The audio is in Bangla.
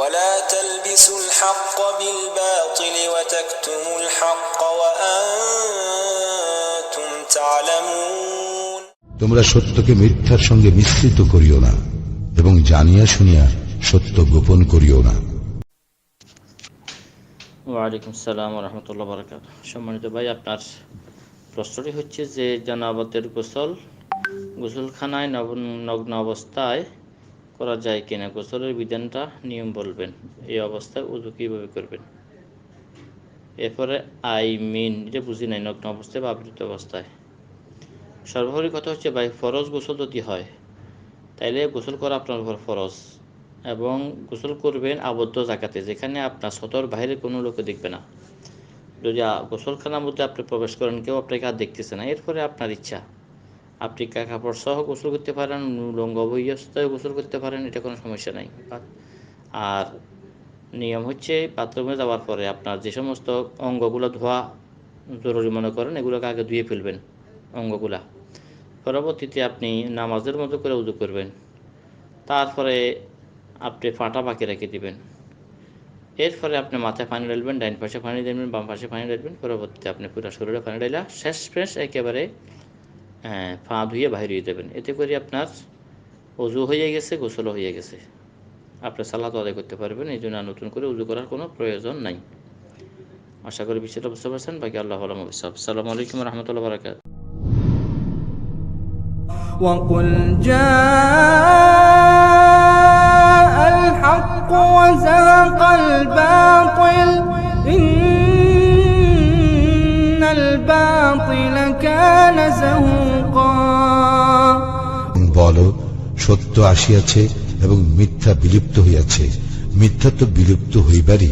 ولا تلبسوا الحق بالباطل وتكتموا الحق وأنتم تعلمون তোমরা সত্যকে মিথ্যার সঙ্গে মিশ্রিত করিও না এবং জানিয়া শুনিয়া সত্য গোপন করিও না। ওয়ালাইকুম আসসালাম ওয়া রাহমাতুল্লাহি ওয়া বারাকাতুহু। সম্মানিত ভাই, আপনার প্রশ্নটি হচ্ছে যে জানাবাতের গোসলখানায় নগ্ন অবস্থায় করা যায় কিনা, গোসলের বিধানটা নিয়ম বলবেন, এই অবস্থায় ওযু কীভাবে করবেন। এরপরে এটা বুঝি নাই, নগ্ন অবস্থায় বা আবৃত অবস্থায়। সর্বোপরি কথা হচ্ছে ভাই, ফরজ গোসল যদি হয় তাইলে গোসল করা আপনার উপর ফরজ, এবং গোসল করবেন আবদ্ধ জায়গাতে, যেখানে আপনার সতর বাইরে কোনো লোকে দেখবে না। যদি গোসলখানার মধ্যে আপনি প্রবেশ করেন, কেউ আপনাকে আর দেখতেছে না, এরপরে আপনার ইচ্ছা, আপনি কাপড় সহ গোসল করতে পারেন, লঙ্গ অবস্থায় গোসল করতে পারেন, এটা কোনো সমস্যা নাই। আর নিয়ম হচ্ছে বাথরুমে যাওয়ার পরে আপনার যে সমস্ত অঙ্গগুলো ধোয়া জরুরি মনে করেন, এগুলোকে আগে ধুয়ে ফেলবেন অঙ্গগুলা। পরবর্তীতে আপনি নামাজের মতো করে উযু করবেন, তারপরে আপনি ফাটা বাকি রেখে দিবেন। এরপরে আপনি মাথায় পানি ঢালবেন, ডাইন পাশে পানি ঢালবেন, বাম পাশে পানি ঢালবেন। পরবর্তীতে আপনি পুরো শরীরে পানি ঢালা শেষ একেবারে পা ধুয়ে বাইরে হয়ে দেবেন। এতে করে আপনার ওযু হয়ে গেছে, গোসলও হয়ে গেছে, আপনি সালাত আদায় করতে পারবেন। এই জন্য নতুন করে উযু করার কোনো প্রয়োজন নাই। আশা করি বিষয়টা বুঝতে পারছেন। বাকি আল্লাহ আ'লাম বিসওয়াব। আসসালামু আলাইকুম ওয়া রাহমাতুল্লাহি ওয়া বারাকাতুহু। وقل جاء الحق وزهق الباطل إن الباطل كان زهوقا। বলো, সত্য আসিয়াছে এবং মিথ্যা বিলুপ্ত হইয়াছে, মিথ্যা তো বিলুপ্ত হইবারই।